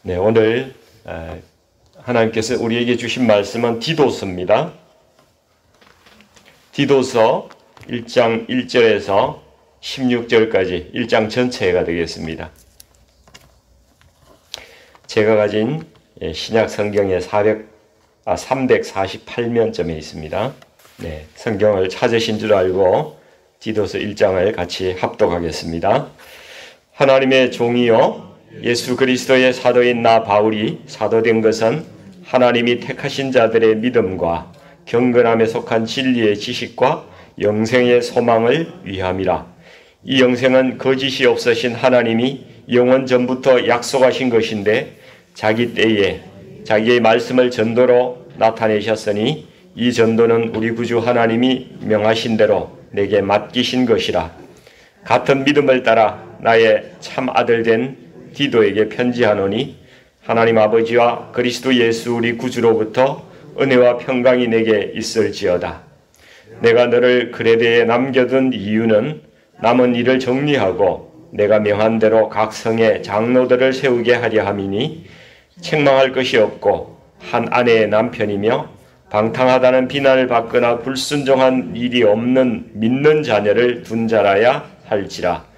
네, 오늘 하나님께서 우리에게 주신 말씀은 디도서입니다. 디도서 1장 1절에서 16절까지 1장 전체가 되겠습니다. 제가 가진 신약 성경에 348면점에 있습니다. 네, 성경을 찾으신 줄 알고 디도서 1장을 같이 합독하겠습니다. 하나님의 종이요 예수 그리스도의 사도인 나 바울이 사도된 것은 하나님이 택하신 자들의 믿음과 경건함에 속한 진리의 지식과 영생의 소망을 위함이라. 이 영생은 거짓이 없으신 하나님이 영원 전부터 약속하신 것인데 자기 때에 자기의 말씀을 전도로 나타내셨으니 이 전도는 우리 구주 하나님이 명하신 대로 내게 맡기신 것이라. 같은 믿음을 따라 나의 참 아들 된 디도에게 편지하노니 하나님 아버지와 그리스도 예수 우리 구주로부터 은혜와 평강이 내게 있을지어다. 내가 너를 그레데에 남겨둔 이유는 남은 일을 정리하고 내가 명한 대로 각 성에 장로들을 세우게 하려 함이니 책망할 것이 없고 한 아내의 남편이며 방탕하다는 비난을 받거나 불순종한 일이 없는 믿는 자녀를 둔 자라야 할지라.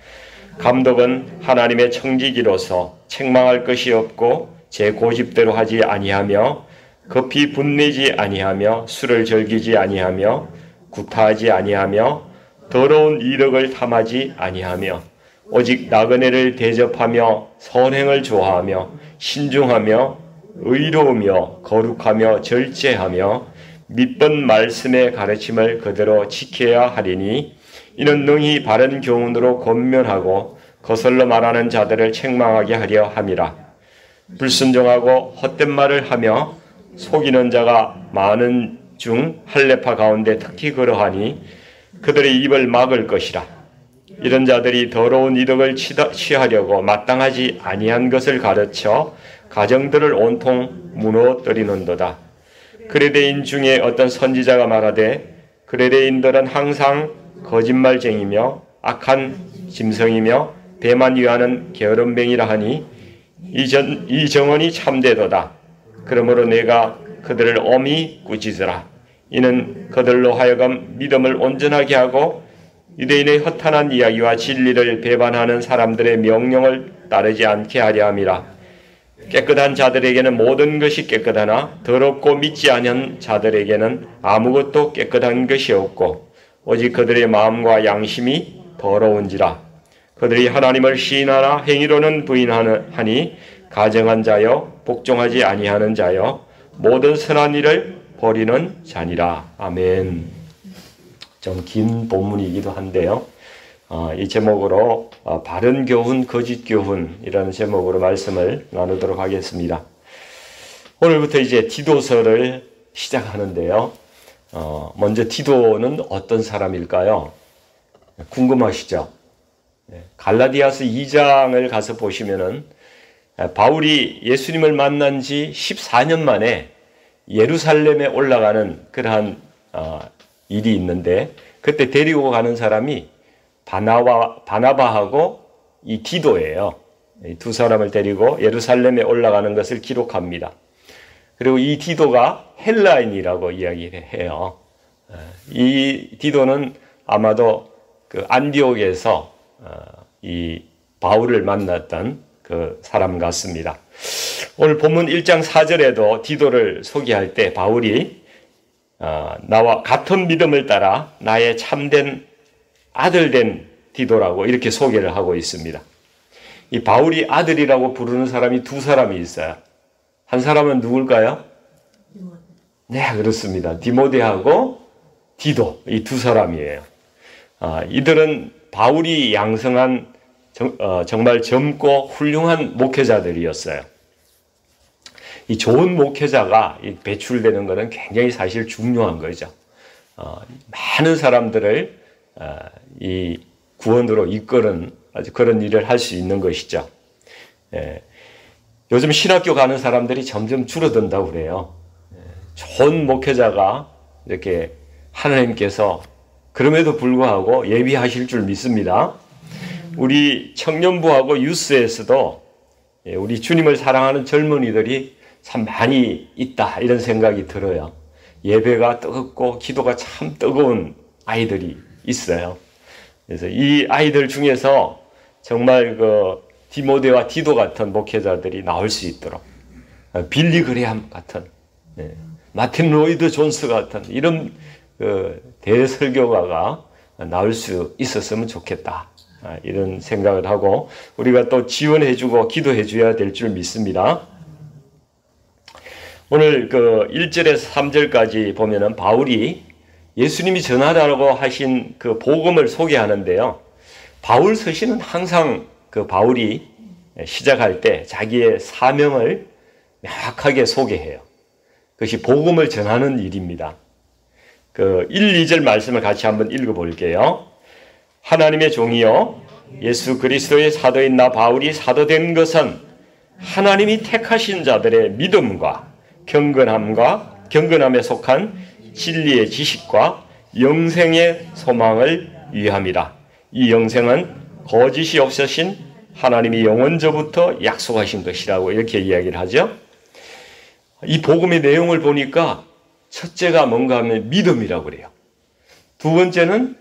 감독은 하나님의 청지기로서 책망할 것이 없고 제 고집대로 하지 아니하며 급히 분내지 아니하며 술을 즐기지 아니하며 구타하지 아니하며 더러운 이력을 탐하지 아니하며 오직 나그네를 대접하며 선행을 좋아하며 신중하며 의로우며 거룩하며 절제하며 믿던 말씀의 가르침을 그대로 지켜야 하리니 이는 능히 바른 교훈으로 권면하고 거슬러 말하는 자들을 책망하게 하려 함이라. 불순종하고 헛된 말을 하며 속이는 자가 많은 중 할례파 가운데 특히 그러하니 그들의 입을 막을 것이라. 이런 자들이 더러운 이득을 취하려고 마땅하지 아니한 것을 가르쳐 가정들을 온통 무너뜨리는도다. 그레데인 중에 어떤 선지자가 말하되 그레데인들은 항상 거짓말쟁이며 악한 짐승이며 배만 위하는 게으름뱅이라 하니 이 정언이 참되도다. 그러므로 내가 그들을 엄히 꾸짖으라. 이는 그들로 하여금 믿음을 온전하게 하고 유대인의 허탄한 이야기와 진리를 배반하는 사람들의 명령을 따르지 않게 하려 함이라. 깨끗한 자들에게는 모든 것이 깨끗하나 더럽고 믿지 않은 자들에게는 아무것도 깨끗한 것이 없고 오직 그들의 마음과 양심이 더러운지라. 그들이 하나님을 시인하나 행위로는 부인하니 가정한 자여 복종하지 아니하는 자여 모든 선한 일을 버리는 자니라. 아멘. 좀 긴 본문이기도 한데요. 이 제목으로 바른 교훈, 거짓 교훈이라는 제목으로 말씀을 나누도록 하겠습니다. 오늘부터 이제 디도서를 시작하는데요. 먼저 디도는 어떤 사람일까요? 궁금하시죠? 갈라디아서 2장을 가서 보시면은 바울이 예수님을 만난 지 14년 만에 예루살렘에 올라가는 그러한 일이 있는데 그때 데리고 가는 사람이 바나바하고 이 디도예요. 이 두 사람을 데리고 예루살렘에 올라가는 것을 기록합니다. 그리고 이 디도가 헬라인이라고 이야기를 해요. 이 디도는 아마도 그 안디옥에서 이 바울을 만났던 그 사람 같습니다. 오늘 본문 1장 4절에도 디도를 소개할 때 바울이 나와 같은 믿음을 따라 나의 참된 아들 된 디도라고 이렇게 소개를 하고 있습니다. 이 바울이 아들이라고 부르는 사람이 두 사람이 있어요. 한 사람은 누굴까요? 네, 그렇습니다. 디모데하고 디도, 이 두 사람이에요. 이들은 바울이 양성한 정말 젊고 훌륭한 목회자들이었어요. 이 좋은 목회자가 배출되는 것은 굉장히 사실 중요한 거죠. 많은 사람들을 이 구원으로 이끄는 아주 그런 일을 할 수 있는 것이죠. 요즘 신학교 가는 사람들이 점점 줄어든다고 그래요. 좋은 목회자가 이렇게 하나님께서 그럼에도 불구하고 예비하실 줄 믿습니다. 우리 청년부하고 유스에서도 우리 주님을 사랑하는 젊은이들이 참 많이 있다 이런 생각이 들어요. 예배가 뜨겁고 기도가 참 뜨거운 아이들이 있어요. 그래서 이 아이들 중에서 정말 그 디모데와 디도 같은 목회자들이 나올 수 있도록, 빌리 그레함 같은, 마틴 로이드 존스 같은 이런 대설교가가 나올 수 있었으면 좋겠다. 이런 생각을 하고 우리가 또 지원해주고 기도해줘야 될 줄 믿습니다. 오늘 그 1절에서 3절까지 보면은 바울이 예수님이 전하라고 하신 그 복음을 소개하는데요. 바울 서신은 항상 그 바울이 시작할 때 자기의 사명을 명확하게 소개해요. 그것이 복음을 전하는 일입니다. 그 1, 2절 말씀을 같이 한번 읽어볼게요. 하나님의 종이요 예수 그리스도의 사도인 나 바울이 사도된 것은 하나님이 택하신 자들의 믿음과 경건함에 속한 진리의 지식과 영생의 소망을 위함이라. 이 영생은 거짓이 없으신 하나님이 영원저부터 약속하신 것이라고 이렇게 이야기를 하죠. 이 복음의 내용을 보니까 첫째가 뭔가 하면 믿음이라고 그래요. 두 번째는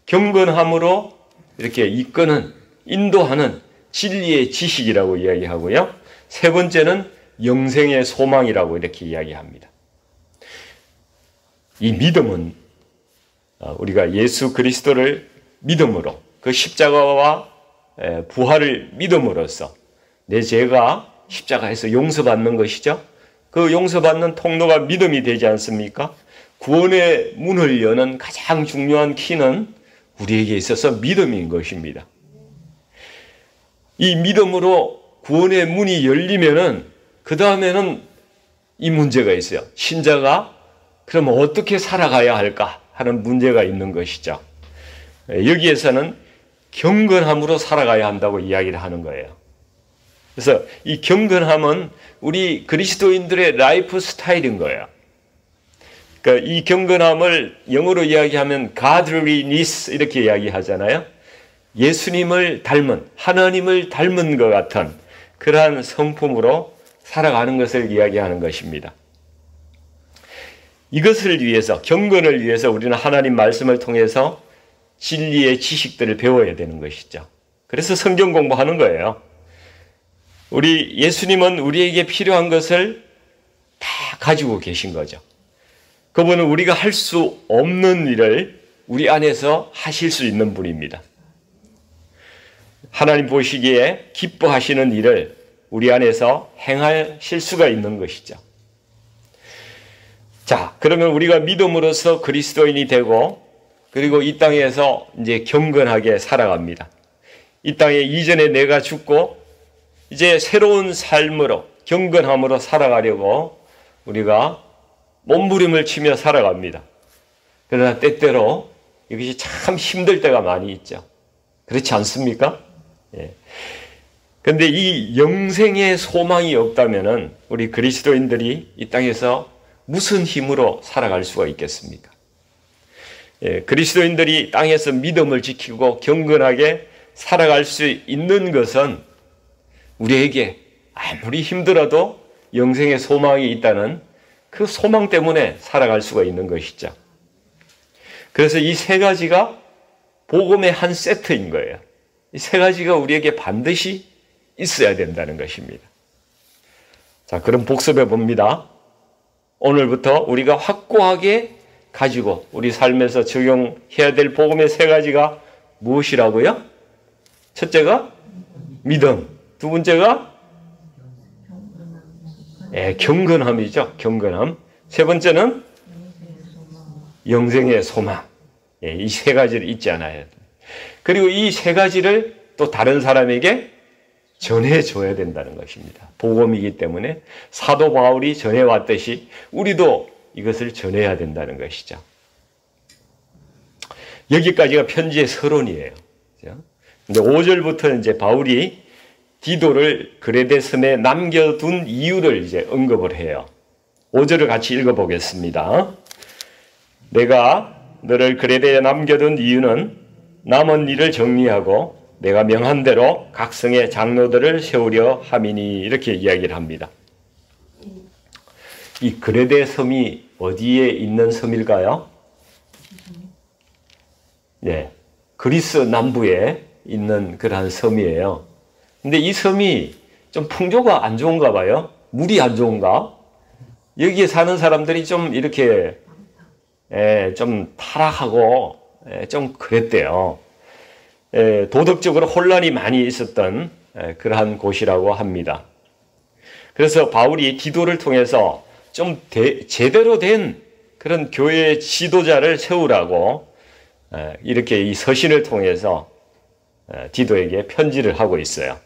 경건함으로 이렇게 이끄는, 인도하는 진리의 지식이라고 이야기하고요. 세 번째는 영생의 소망이라고 이렇게 이야기합니다. 이 믿음은 우리가 예수 그리스도를 믿음으로, 그 십자가와 부활을 믿음으로써 내 죄가 십자가에서 용서받는 것이죠. 그 용서받는 통로가 믿음이 되지 않습니까? 구원의 문을 여는 가장 중요한 키는 우리에게 있어서 믿음인 것입니다. 이 믿음으로 구원의 문이 열리면은 그 다음에는 이 문제가 있어요. 신자가 그럼 어떻게 살아가야 할까 하는 문제가 있는 것이죠. 여기에서는 경건함으로 살아가야 한다고 이야기를 하는 거예요. 그래서 이 경건함은 우리 그리스도인들의 라이프 스타일인 거예요. 그러니까 이 경건함을 영어로 이야기하면 godliness 이렇게 이야기하잖아요. 예수님을 닮은, 하나님을 닮은 것 같은 그러한 성품으로 살아가는 것을 이야기하는 것입니다. 이것을 위해서, 경건을 위해서 우리는 하나님 말씀을 통해서 진리의 지식들을 배워야 되는 것이죠. 그래서 성경 공부하는 거예요. 우리 예수님은 우리에게 필요한 것을 다 가지고 계신 거죠. 그분은 우리가 할 수 없는 일을 우리 안에서 하실 수 있는 분입니다. 하나님 보시기에 기뻐하시는 일을 우리 안에서 행하실 수가 있는 것이죠. 자, 그러면 우리가 믿음으로써 그리스도인이 되고 그리고 이 땅에서 이제 경건하게 살아갑니다. 이 땅에 이전에 내가 죽고 이제 새로운 삶으로 경건함으로 살아가려고 우리가 몸부림을 치며 살아갑니다. 그러나 때때로 이것이 참 힘들 때가 많이 있죠. 그렇지 않습니까? 예. 근데 이 영생의 소망이 없다면은 우리 그리스도인들이 이 땅에서 무슨 힘으로 살아갈 수가 있겠습니까? 예, 그리스도인들이 땅에서 믿음을 지키고 경건하게 살아갈 수 있는 것은 우리에게 아무리 힘들어도 영생의 소망이 있다는 그 소망 때문에 살아갈 수가 있는 것이죠. 그래서 이 세 가지가 복음의 한 세트인 거예요. 이 세 가지가 우리에게 반드시 있어야 된다는 것입니다. 자, 그럼 복습해 봅니다. 오늘부터 우리가 확고하게 가지고 우리 삶에서 적용해야 될 복음의 세 가지가 무엇이라고요? 첫째가 믿음. 두 번째가 경건함이죠. 경건함. 세 번째는 영생의 소망. 이 세 가지를 잊지 않아야 돼요. 그리고 이 세 가지를 또 다른 사람에게 전해줘야 된다는 것입니다. 복음이기 때문에 사도 바울이 전해왔듯이 우리도 이것을 전해야 된다는 것이죠. 여기까지가 편지의 서론이에요. 근데 5절부터 이제 바울이 디도를 그레데 섬에 남겨둔 이유를 이제 언급을 해요. 5절을 같이 읽어보겠습니다. 내가 너를 그레데에 남겨둔 이유는 남은 일을 정리하고 내가 명한 대로 각 성의 장로들을 세우려 함이니 이렇게 이야기를 합니다. 이 그레데 섬이 어디에 있는 섬일까요? 네, 그리스 남부에 있는 그러한 섬이에요. 근데 이 섬이 좀 풍조가 안 좋은가 봐요. 물이 안 좋은가? 여기에 사는 사람들이 좀 이렇게 좀 타락하고 좀 그랬대요. 도덕적으로 혼란이 많이 있었던 그러한 곳이라고 합니다. 그래서 바울이 디도를 통해서 좀 제대로 된 그런 교회의 지도자를 세우라고 이렇게 이 서신을 통해서 디도에게 편지를 하고 있어요.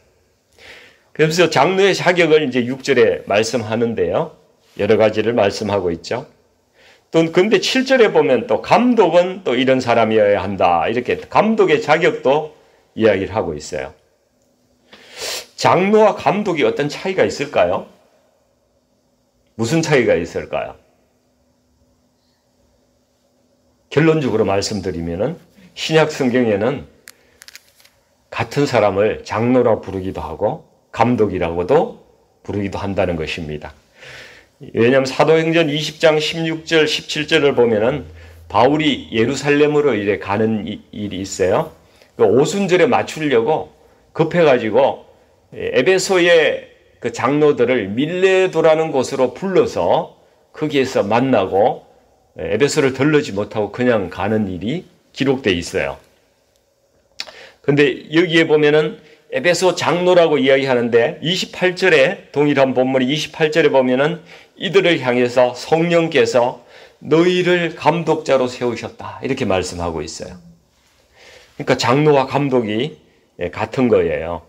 그래서 장로의 자격을 이제 6절에 말씀하는데요. 여러 가지를 말씀하고 있죠. 또 근데 7절에 보면 또 감독은 또 이런 사람이어야 한다. 이렇게 감독의 자격도 이야기를 하고 있어요. 장로와 감독이 어떤 차이가 있을까요? 무슨 차이가 있을까요? 결론적으로 말씀드리면은 신약 성경에는 같은 사람을 장로라 부르기도 하고 감독이라고도 부르기도 한다는 것입니다. 왜냐하면 사도행전 20장 16절 17절을 보면은 바울이 예루살렘으로 이제 가는 일이 있어요. 그 오순절에 맞추려고 급해가지고 에베소의 그 장로들을 밀레도라는 곳으로 불러서 거기에서 만나고 에베소를 들르지 못하고 그냥 가는 일이 기록되어 있어요. 근데 여기에 보면은 에베소 장로라고 이야기하는데 28절에 동일한 본문이 28절에 보면은 이들을 향해서 성령께서 너희를 감독자로 세우셨다 이렇게 말씀하고 있어요. 그러니까 장로와 감독이 같은 거예요.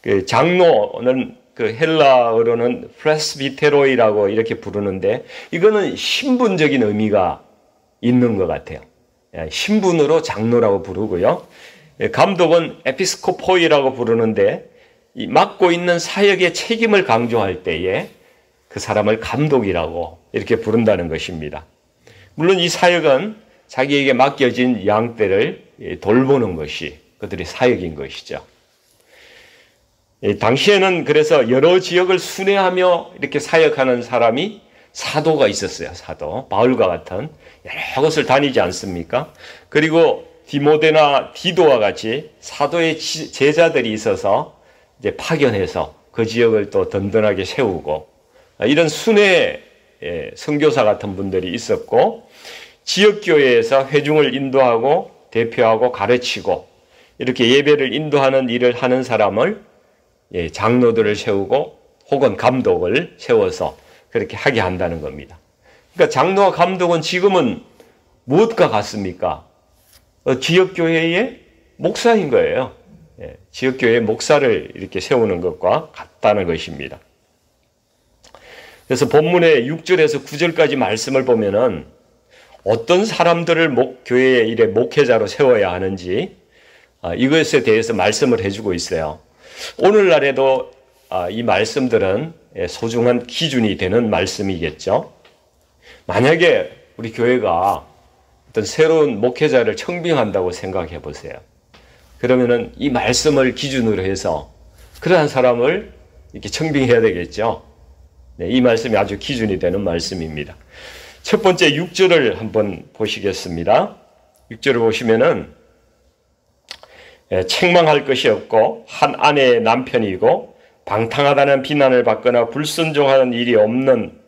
그 장로는 그 헬라어로는 프레스비테로이라고 이렇게 부르는데 이거는 신분적인 의미가 있는 것 같아요. 신분으로 장로라고 부르고요. 감독은 에피스코포이라고 부르는데 이 맡고 있는 사역의 책임을 강조할 때에 그 사람을 감독이라고 이렇게 부른다는 것입니다. 물론 이 사역은 자기에게 맡겨진 양떼를 돌보는 것이 그들의 사역인 것이죠. 당시에는 그래서 여러 지역을 순회하며 이렇게 사역하는 사람이 사도가 있었어요. 사도. 바울과 같은 여러 곳을 다니지 않습니까? 그리고 디모데나 디도와 같이 사도의 제자들이 있어서 이제 파견해서 그 지역을 또 든든하게 세우고 이런 순회 선교사 같은 분들이 있었고 지역교회에서 회중을 인도하고 대표하고 가르치고 이렇게 예배를 인도하는 일을 하는 사람을 장로들을 세우고 혹은 감독을 세워서 그렇게 하게 한다는 겁니다. 그러니까 장로와 감독은 지금은 무엇과 같습니까? 지역교회의 목사인 거예요. 지역교회의 목사를 이렇게 세우는 것과 같다는 것입니다. 그래서 본문의 6절에서 9절까지 말씀을 보면은 어떤 사람들을 교회의 일에 목회자로 세워야 하는지 이것에 대해서 말씀을 해주고 있어요. 오늘날에도 이 말씀들은 소중한 기준이 되는 말씀이겠죠. 만약에 우리 교회가 어떤 새로운 목회자를 청빙한다고 생각해 보세요. 그러면은 이 말씀을 기준으로 해서 그러한 사람을 이렇게 청빙해야 되겠죠. 네, 이 말씀이 아주 기준이 되는 말씀입니다. 첫 번째 6절을 한번 보시겠습니다. 6절을 보시면은 책망할 것이 없고 한 아내의 남편이고 방탕하다는 비난을 받거나 불순종하는 일이 없는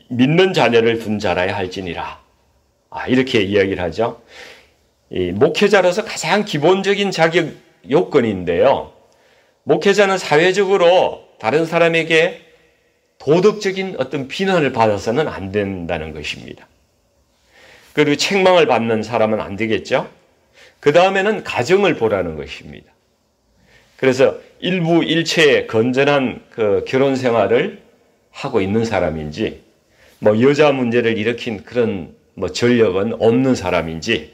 믿는 자녀를 둔 자라야 할지니라. 이렇게 이야기를 하죠. 이 목회자로서 가장 기본적인 자격 요건인데요. 목회자는 사회적으로 다른 사람에게 도덕적인 어떤 비난을 받아서는 안 된다는 것입니다. 그리고 책망을 받는 사람은 안 되겠죠. 그 다음에는 가정을 보라는 것입니다. 그래서 일부 일체의 건전한 그 결혼 생활을 하고 있는 사람인지, 여자 문제를 일으킨 그런 전력은 없는 사람인지,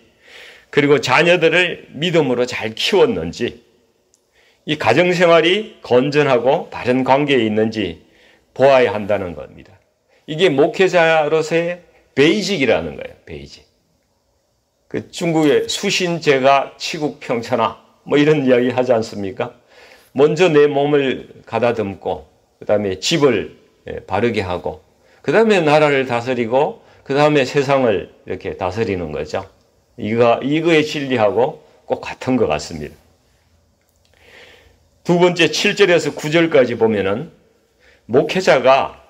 그리고 자녀들을 믿음으로 잘 키웠는지, 이 가정 생활이 건전하고 바른 관계에 있는지 보아야 한다는 겁니다. 이게 목회자로서의 베이직이라는 거예요. 베이직. 그 중국의 수신제가 치국평천하 뭐 이런 이야기 하지 않습니까? 먼저 내 몸을 가다듬고 그 다음에 집을 바르게 하고 그 다음에 나라를 다스리고 그 다음에 세상을 이렇게 다스리는 거죠. 이거의 진리하고 꼭 같은 것 같습니다. 두 번째 7절에서 9절까지 보면은 목회자가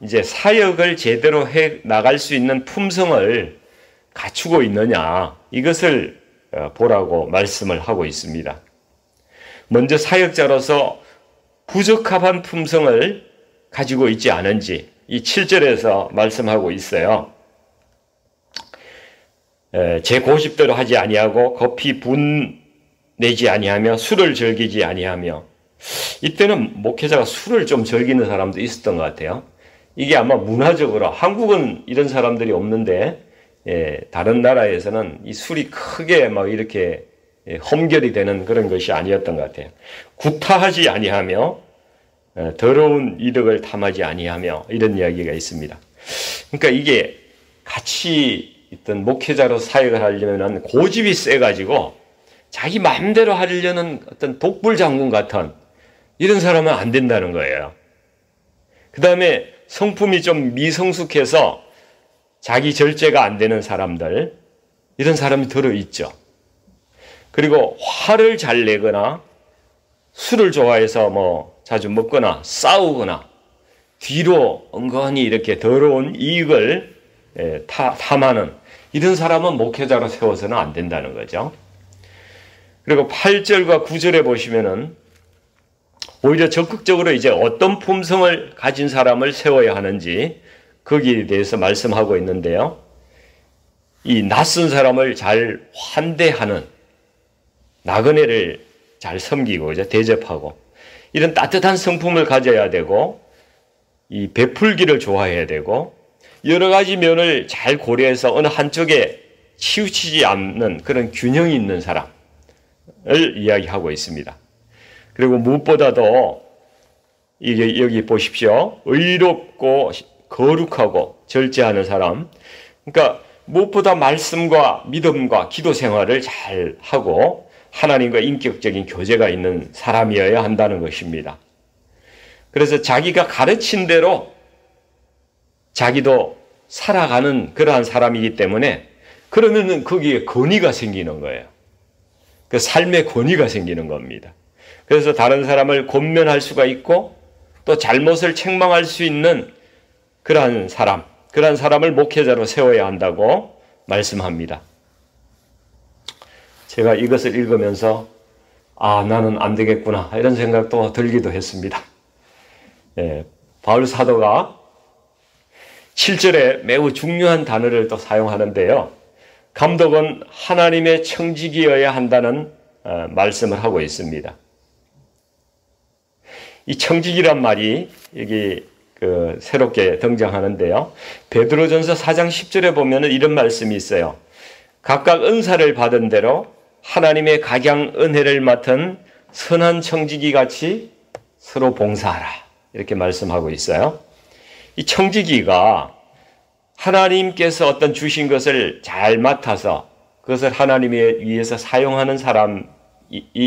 이제 사역을 제대로 해 나갈 수 있는 품성을 갖추고 있느냐 이것을 보라고 말씀을 하고 있습니다. 먼저 사역자로서 부적합한 품성을 가지고 있지 않은지 이 7절에서 말씀하고 있어요. 제 고집대로 하지 아니하고 급히 분내지 아니하며 술을 즐기지 아니하며, 이때는 목회자가 술을 좀 즐기는 사람도 있었던 것 같아요. 이게 아마 문화적으로 한국은 이런 사람들이 없는데 다른 나라에서는 이 술이 크게 막 이렇게 험결이 되는 그런 것이 아니었던 것 같아요. 구타하지 아니하며 더러운 이득을 탐하지 아니하며 이런 이야기가 있습니다. 그러니까 이게 같이 있던 목회자로 사역을 하려면 고집이 세가지고 자기 마음대로 하려는 어떤 독불장군 같은 이런 사람은 안 된다는 거예요. 그 다음에 성품이 좀 미성숙해서 자기 절제가 안 되는 사람들, 이런 사람이 들어있죠. 그리고 화를 잘 내거나 술을 좋아해서 뭐 자주 먹거나 싸우거나 뒤로 은근히 이렇게 더러운 이익을 탐하는 이런 사람은 목회자로 세워서는 안 된다는 거죠. 그리고 8절과 9절에 보시면은 오히려 적극적으로 이제 어떤 품성을 가진 사람을 세워야 하는지 거기에 대해서 말씀하고 있는데요. 이 낯선 사람을 잘 환대하는, 나그네를 잘 섬기고 이제 대접하고 이런 따뜻한 성품을 가져야 되고, 이 베풀기를 좋아해야 되고, 여러 가지 면을 잘 고려해서 어느 한쪽에 치우치지 않는 그런 균형이 있는 사람을 이야기하고 있습니다. 그리고 무엇보다도 이게 여기 보십시오. 의롭고 거룩하고 절제하는 사람. 그러니까 무엇보다 말씀과 믿음과 기도 생활을 잘 하고 하나님과 인격적인 교제가 있는 사람이어야 한다는 것입니다. 그래서 자기가 가르친 대로 자기도 살아가는 그러한 사람이기 때문에 그러면은 거기에 권위가 생기는 거예요. 그 삶의 권위가 생기는 겁니다. 그래서 다른 사람을 권면할 수가 있고 또 잘못을 책망할 수 있는 그러한 사람을 목회자로 세워야 한다고 말씀합니다. 제가 이것을 읽으면서 나는 안 되겠구나 이런 생각도 들기도 했습니다. 바울 사도가 7절에 매우 중요한 단어를 또 사용하는데요. 감독은 하나님의 청지기여야 한다는 말씀을 하고 있습니다. 이 청지기란 말이 여기 새롭게 등장하는데요. 베드로전서 4장 10절에 보면 이런 말씀이 있어요. 각각 은사를 받은 대로 하나님의 각양 은혜를 맡은 선한 청지기 같이 서로 봉사하라. 이렇게 말씀하고 있어요. 이 청지기가 하나님께서 어떤 주신 것을 잘 맡아서 그것을 하나님에 위해서 사용하는 사람이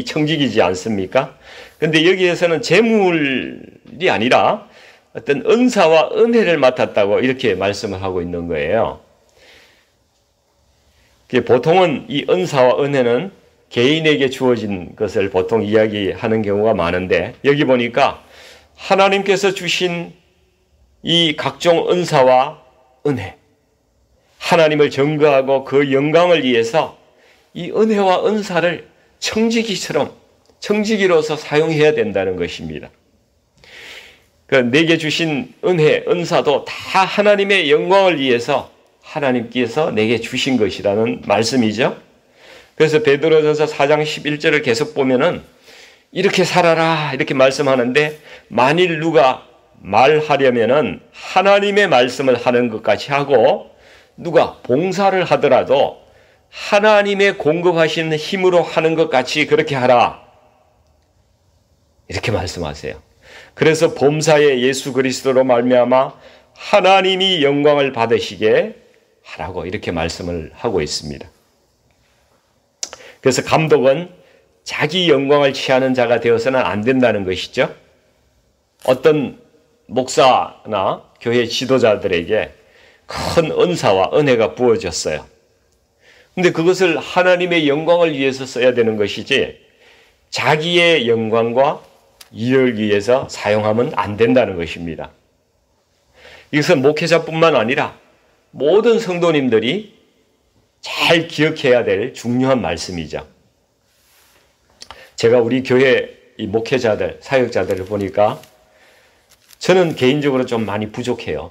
청지기지 않습니까? 그런데 여기에서는 재물이 아니라 어떤 은사와 은혜를 맡았다고 이렇게 말씀을 하고 있는 거예요. 보통은 이 은사와 은혜는 개인에게 주어진 것을 보통 이야기하는 경우가 많은데 여기 보니까 하나님께서 주신 이 각종 은사와 은혜, 하나님을 증거하고 그 영광을 위해서 이 은혜와 은사를 청지기로서 사용해야 된다는 것입니다. 내게 주신 은혜, 은사도 다 하나님의 영광을 위해서 하나님께서 내게 주신 것이라는 말씀이죠. 그래서 베드로전서 4장 11절을 계속 보면은 이렇게 살아라 이렇게 말씀하는데 만일 누가 말하려면은 하나님의 말씀을 하는 것 같이 하고 누가 봉사를 하더라도 하나님의 공급하시는 힘으로 하는 것 같이 그렇게 하라. 이렇게 말씀하세요. 그래서 범사에 예수 그리스도로 말미암아 하나님이 영광을 받으시게 하라고 이렇게 말씀을 하고 있습니다. 그래서 감독은 자기 영광을 취하는 자가 되어서는 안 된다는 것이죠. 어떤 목사나 교회 지도자들에게 큰 은사와 은혜가 부어졌어요. 근데 그것을 하나님의 영광을 위해서 써야 되는 것이지 자기의 영광과 이익을 위해서 사용하면 안 된다는 것입니다. 이것은 목회자뿐만 아니라 모든 성도님들이 잘 기억해야 될 중요한 말씀이죠. 제가 우리 교회 이 목회자들, 사역자들을 보니까 저는 개인적으로 좀 많이 부족해요.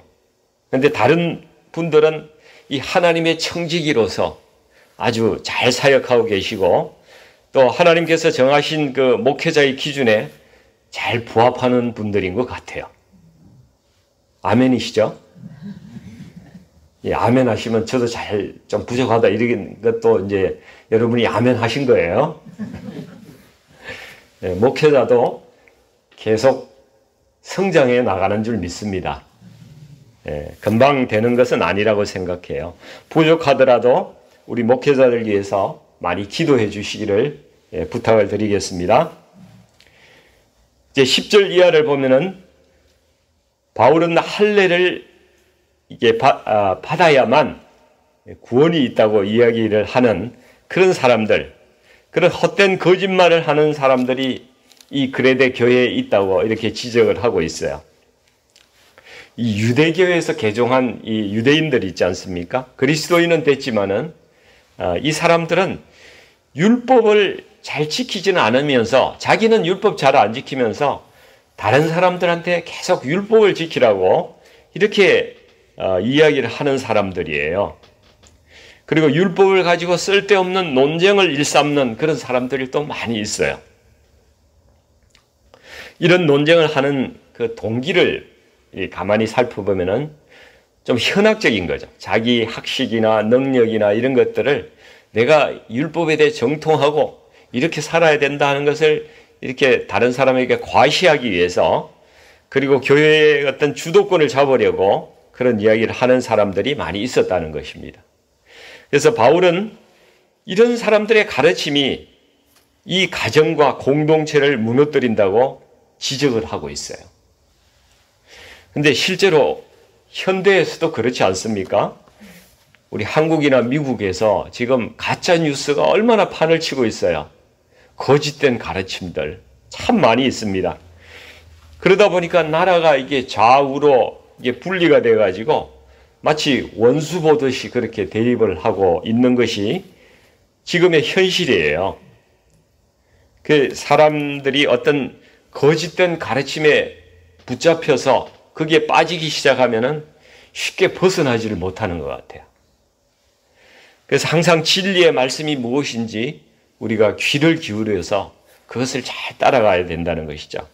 그런데 다른 분들은 이 하나님의 청지기로서 아주 잘 사역하고 계시고 또 하나님께서 정하신 그 목회자의 기준에 잘 부합하는 분들인 것 같아요. 아멘이시죠? 예, 아멘 하시면 저도 잘 좀 부족하다 이런 것도 이제 여러분이 아멘 하신 거예요. 예, 목회자도 계속 성장해 나가는 줄 믿습니다. 예, 금방 되는 것은 아니라고 생각해요. 부족하더라도 우리 목회자들 위해서 많이 기도해 주시기를 부탁을 드리겠습니다. 이제 10절 이하를 보면은 바울은 할례를 이게 받아야만 구원이 있다고 이야기를 하는 그런 사람들, 그런 헛된 거짓말을 하는 사람들이 이 그레데 교회에 있다고 이렇게 지적을 하고 있어요. 이 유대교회에서 개종한 이 유대인들 있지 않습니까? 그리스도인은 됐지만은 이 사람들은 율법을 잘 지키지는 않으면서 자기는 율법 잘 안 지키면서 다른 사람들한테 계속 율법을 지키라고 이렇게 이야기를 하는 사람들이에요. 그리고 율법을 가지고 쓸데없는 논쟁을 일삼는 그런 사람들이 또 많이 있어요. 이런 논쟁을 하는 그 동기를 가만히 살펴보면은 좀 현학적인 거죠. 자기 학식이나 능력이나 이런 것들을 내가 율법에 대해 정통하고 이렇게 살아야 된다 하는 것을 이렇게 다른 사람에게 과시하기 위해서 그리고 교회의 어떤 주도권을 잡으려고 그런 이야기를 하는 사람들이 많이 있었다는 것입니다. 그래서 바울은 이런 사람들의 가르침이 이 가정과 공동체를 무너뜨린다고 지적을 하고 있어요. 근데 실제로 현대에서도 그렇지 않습니까? 우리 한국이나 미국에서 지금 가짜 뉴스가 얼마나 판을 치고 있어요. 거짓된 가르침들 참 많이 있습니다. 그러다 보니까 나라가 이게 좌우로 이게 분리가 돼 가지고 마치 원수 보듯이 그렇게 대립을 하고 있는 것이 지금의 현실이에요. 그 사람들이 어떤 거짓된 가르침에 붙잡혀서 거기에 빠지기 시작하면은 쉽게 벗어나지를 못하는 것 같아요. 그래서 항상 진리의 말씀이 무엇인지 우리가 귀를 기울여서 그것을 잘 따라가야 된다는 것이죠.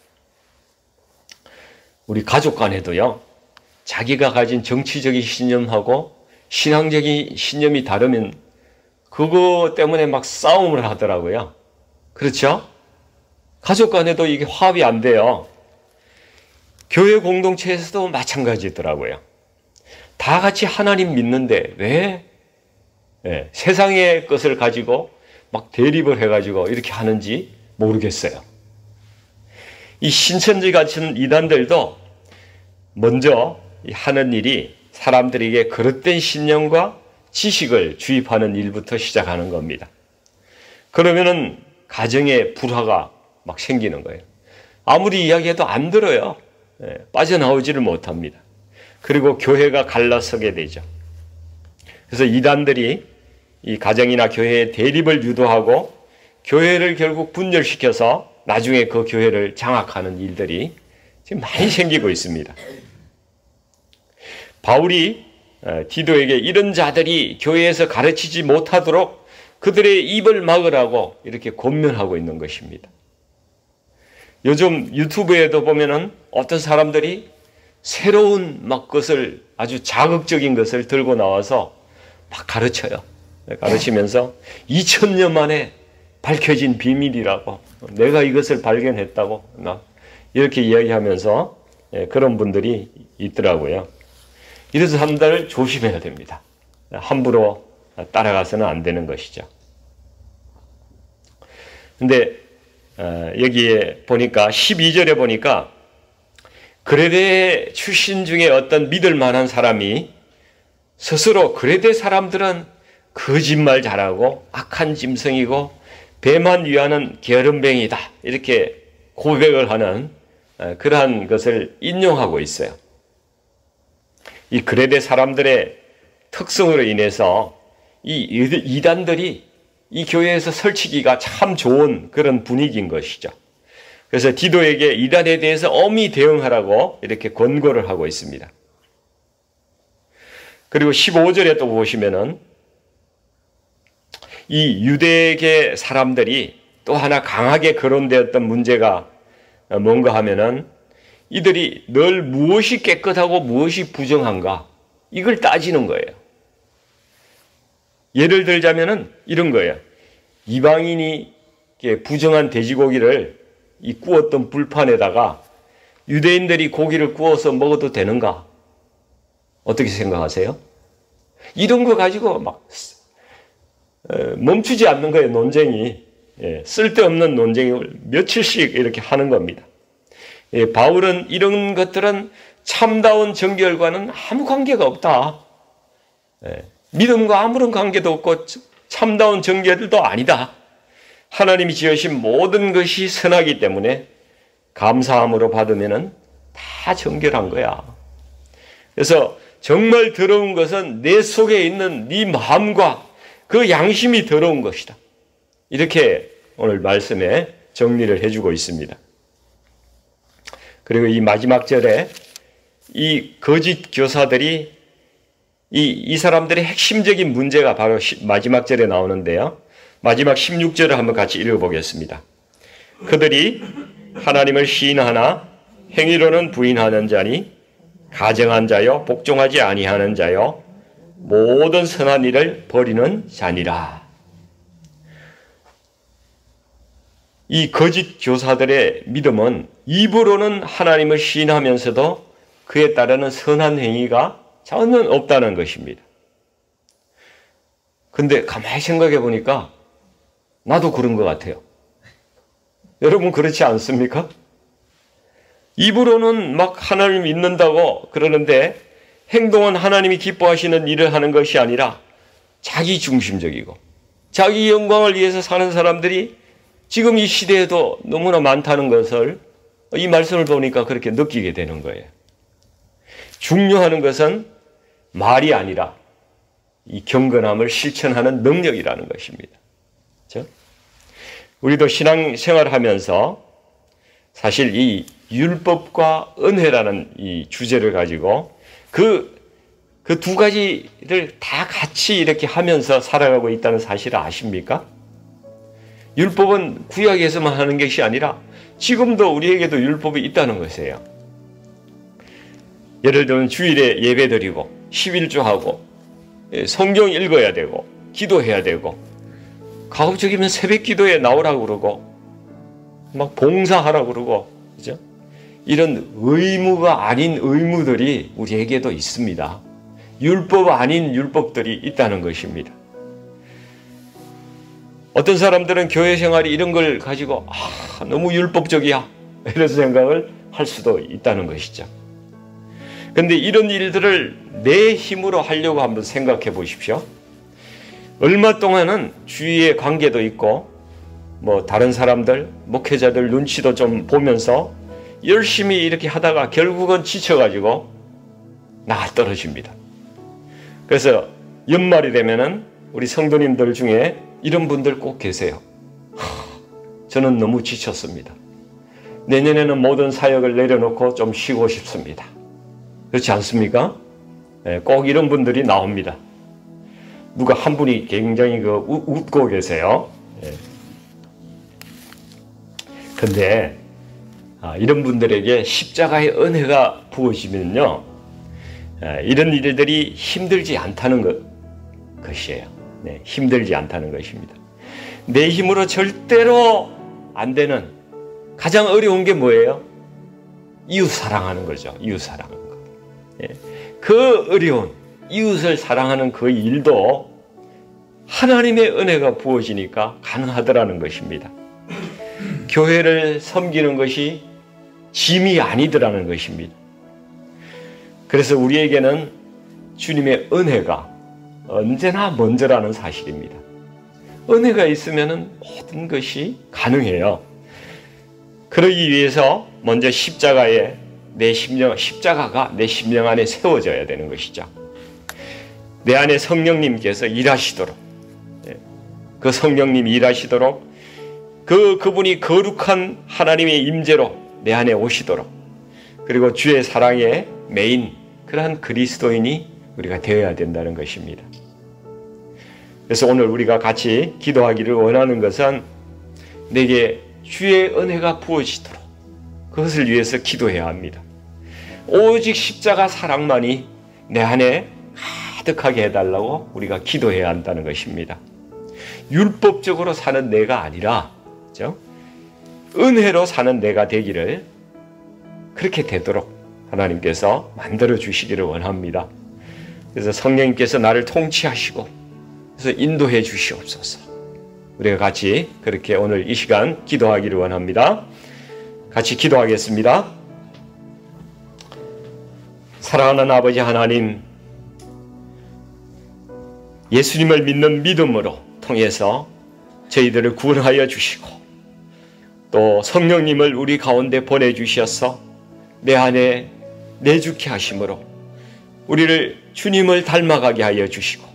우리 가족 간에도요, 자기가 가진 정치적인 신념하고 신앙적인 신념이 다르면 그거 때문에 막 싸움을 하더라고요. 그렇죠? 가족 간에도 이게 화합이 안 돼요. 교회 공동체에서도 마찬가지더라고요. 다 같이 하나님 믿는데 왜 세상의 것을 가지고 막 대립을 해가지고 이렇게 하는지 모르겠어요. 이 신천지 같은 이단들도 먼저 하는 일이 사람들에게 그릇된 신념과 지식을 주입하는 일부터 시작하는 겁니다. 그러면은 가정에 불화가 막 생기는 거예요. 아무리 이야기해도 안 들어요. 빠져나오지를 못합니다. 그리고 교회가 갈라서게 되죠. 그래서 이단들이 이 가정이나 교회의 대립을 유도하고 교회를 결국 분열시켜서 나중에 그 교회를 장악하는 일들이 지금 많이 생기고 있습니다. 바울이 디도에게 이런 자들이 교회에서 가르치지 못하도록 그들의 입을 막으라고 이렇게 권면하고 있는 것입니다. 요즘 유튜브에도 보면은 어떤 사람들이 새로운 막 것을 아주 자극적인 것을 들고 나와서 막 가르쳐요. 가르치면서 2000년 만에 밝혀진 비밀이라고 내가 이것을 발견했다고 이렇게 이야기하면서 그런 분들이 있더라고요. 이런 사람들을 조심해야 됩니다. 함부로 따라가서는 안 되는 것이죠. 근데 여기에 보니까 12절에 보니까 그레데 출신 중에 어떤 믿을 만한 사람이 스스로 그레데 사람들은 거짓말 잘하고 악한 짐승이고 배만 위하는 게으름뱅이다 이렇게 고백을 하는 그러한 것을 인용하고 있어요. 이 그레데 사람들의 특성으로 인해서 이 이단들이 이 교회에서 설치기가 참 좋은 그런 분위기인 것이죠. 그래서 디도에게 이단에 대해서 엄히 대응하라고 이렇게 권고를 하고 있습니다. 그리고 15절에 또 보시면은 이 유대계 사람들이 또 하나 강하게 거론되었던 문제가 뭔가 하면은 이들이 늘 무엇이 깨끗하고 무엇이 부정한가 이걸 따지는 거예요. 예를 들자면은 이런 거예요. 이방인이 부정한 돼지고기를 이 구웠던 불판에다가 유대인들이 고기를 구워서 먹어도 되는가? 어떻게 생각하세요? 이런 거 가지고 막 멈추지 않는 거예요, 논쟁이. 쓸데없는 논쟁을 며칠씩 이렇게 하는 겁니다. 바울은 이런 것들은 참다운 정결과는 아무 관계가 없다. 믿음과 아무런 관계도 없고 참다운 정결도 아니다. 하나님이 지으신 모든 것이 선하기 때문에 감사함으로 받으면은 다 정결한 거야. 그래서 정말 더러운 것은 내 속에 있는 네 마음과 그 양심이 더러운 것이다. 이렇게 오늘 말씀에 정리를 해주고 있습니다. 그리고 이 마지막 절에 이 거짓 교사들이 이 사람들의 핵심적인 문제가 바로 마지막 절에 나오는데요. 마지막 16절을 한번 같이 읽어보겠습니다. 그들이 하나님을 시인하나 행위로는 부인하는 자니 가정한 자요 복종하지 아니하는 자요 모든 선한 일을 버리는 자니라. 이 거짓 교사들의 믿음은 입으로는 하나님을 시인하면서도 그에 따르는 선한 행위가 전혀 없다는 것입니다. 근데 가만히 생각해 보니까 나도 그런 것 같아요. 여러분 그렇지 않습니까? 입으로는 막 하나님 믿는다고 그러는데 행동은 하나님이 기뻐하시는 일을 하는 것이 아니라 자기 중심적이고 자기 영광을 위해서 사는 사람들이 지금 이 시대에도 너무나 많다는 것을 이 말씀을 보니까 그렇게 느끼게 되는 거예요. 중요한 것은 말이 아니라 이 경건함을 실천하는 능력이라는 것입니다. 그렇죠? 우리도 신앙생활을 하면서 사실 이 율법과 은혜라는 이 주제를 가지고 그 두 가지를 다 같이 이렇게 하면서 살아가고 있다는 사실을 아십니까? 율법은 구약에서만 하는 것이 아니라 지금도 우리에게도 율법이 있다는 것이에요. 예를 들면 주일에 예배드리고 11조하고 성경 읽어야 되고 기도해야 되고 가급적이면 새벽 기도에 나오라고 그러고 막 봉사하라고 그러고 그죠? 이런 의무가 아닌 의무들이 우리에게도 있습니다. 율법 아닌 율법들이 있다는 것입니다. 어떤 사람들은 교회 생활이 이런 걸 가지고 너무 율법적이야 이런 생각을 할 수도 있다는 것이죠. 그런데 이런 일들을 내 힘으로 하려고 한번 생각해 보십시오. 얼마 동안은 주위의 관계도 있고 뭐 다른 사람들, 목회자들 눈치도 좀 보면서 열심히 이렇게 하다가 결국은 지쳐가지고 나가 떨어집니다. 그래서 연말이 되면은 우리 성도님들 중에 이런 분들 꼭 계세요. 저는 너무 지쳤습니다. 내년에는 모든 사역을 내려놓고 좀 쉬고 싶습니다. 그렇지 않습니까? 꼭 이런 분들이 나옵니다. 누가 한 분이 굉장히 웃고 계세요. 근데 이런 분들에게 십자가의 은혜가 부어지면요, 이런 일들이 힘들지 않다는 것이에요. 네, 힘들지 않다는 것입니다. 내 힘으로 절대로 안 되는 가장 어려운 게 뭐예요? 이웃 사랑하는 거죠. 이웃 사랑하는 거. 그 어려운 이웃을 사랑하는 그 일도 하나님의 은혜가 부어지니까 가능하더라는 것입니다. 교회를 섬기는 것이 짐이 아니더라는 것입니다. 그래서 우리에게는 주님의 은혜가 언제나 먼저라는 사실입니다. 은혜가 있으면 모든 것이 가능해요. 그러기 위해서 먼저 십자가가 내 심령 안에 세워져야 되는 것이죠. 내 안에 성령님께서 일하시도록, 그 성령님이 일하시도록, 그분이 거룩한 하나님의 임재로 내 안에 오시도록, 그리고 주의 사랑에 매인 그러한 그리스도인이 우리가 되어야 된다는 것입니다. 그래서 오늘 우리가 같이 기도하기를 원하는 것은 내게 주의 은혜가 부어지도록 그것을 위해서 기도해야 합니다. 오직 십자가 사랑만이 내 안에 가득하게 해달라고 우리가 기도해야 한다는 것입니다. 율법적으로 사는 내가 아니라, 그렇죠? 은혜로 사는 내가 되기를, 그렇게 되도록 하나님께서 만들어 주시기를 원합니다. 그래서 성령님께서 나를 통치하시고 그래서 인도해 주시옵소서. 우리가 같이 그렇게 오늘 이 시간 기도하기를 원합니다. 같이 기도하겠습니다. 사랑하는 아버지 하나님, 예수님을 믿는 믿음으로 통해서 저희들을 구원하여 주시고 또 성령님을 우리 가운데 보내주셔서 내 안에 내주케 하심으로 우리를 주님을 닮아가게 하여 주시고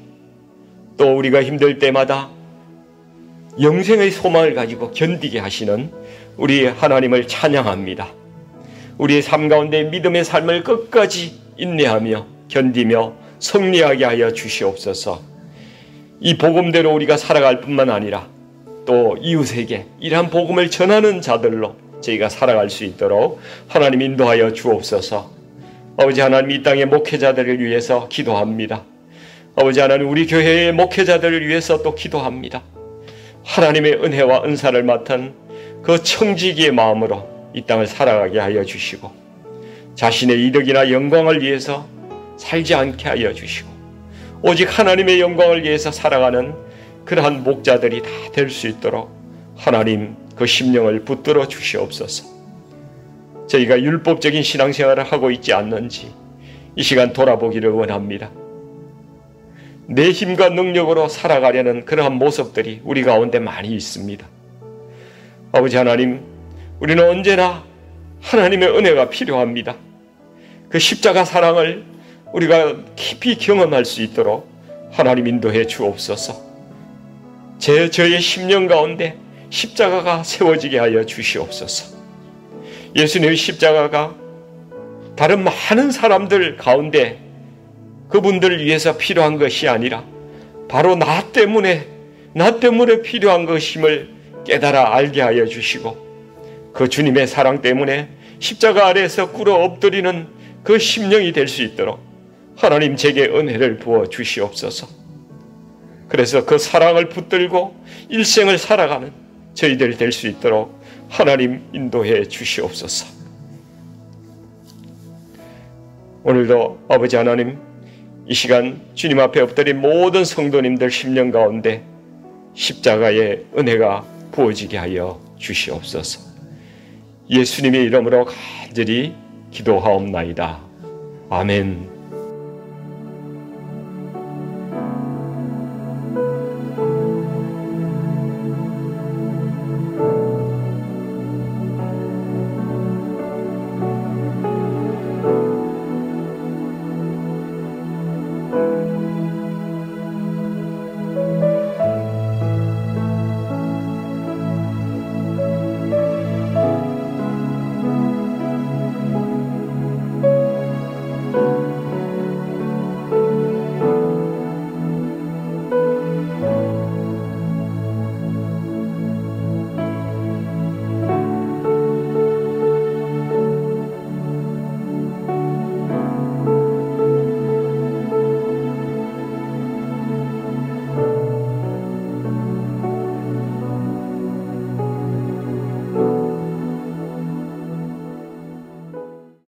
또 우리가 힘들 때마다 영생의 소망을 가지고 견디게 하시는 우리 하나님을 찬양합니다. 우리의 삶 가운데 믿음의 삶을 끝까지 인내하며 견디며 승리하게 하여 주시옵소서. 이 복음대로 우리가 살아갈 뿐만 아니라 또 이웃에게 이러한 복음을 전하는 자들로 저희가 살아갈 수 있도록 하나님 인도하여 주옵소서. 아버지 하나님, 이 땅의 목회자들을 위해서 기도합니다. 아버지 하나님, 우리 교회의 목회자들을 위해서 또 기도합니다. 하나님의 은혜와 은사를 맡은 그 청지기의 마음으로 이 땅을 살아가게 하여 주시고 자신의 이득이나 영광을 위해서 살지 않게 하여 주시고 오직 하나님의 영광을 위해서 살아가는 그러한 목자들이 다 될 수 있도록 하나님 그 심령을 붙들어 주시옵소서. 저희가 율법적인 신앙생활을 하고 있지 않는지 이 시간 돌아보기를 원합니다. 내 힘과 능력으로 살아가려는 그러한 모습들이 우리 가운데 많이 있습니다. 아버지 하나님, 우리는 언제나 하나님의 은혜가 필요합니다. 그 십자가 사랑을 우리가 깊이 경험할 수 있도록 하나님 인도해 주옵소서. 저의 심령 가운데 십자가가 세워지게 하여 주시옵소서. 예수님의 십자가가 다른 많은 사람들 가운데 그분들을 위해서 필요한 것이 아니라 바로 나 때문에 필요한 것임을 깨달아 알게 하여 주시고 그 주님의 사랑 때문에 십자가 아래에서 꿇어 엎드리는 그 심령이 될 수 있도록 하나님 제게 은혜를 부어 주시옵소서. 그래서 그 사랑을 붙들고 일생을 살아가는 저희들이 될 수 있도록 하나님 인도해 주시옵소서. 오늘도 아버지 하나님, 이 시간 주님 앞에 엎드린 모든 성도님들 심령 가운데 십자가의 은혜가 부어지게 하여 주시옵소서. 예수님의 이름으로 간절히 기도하옵나이다. 아멘.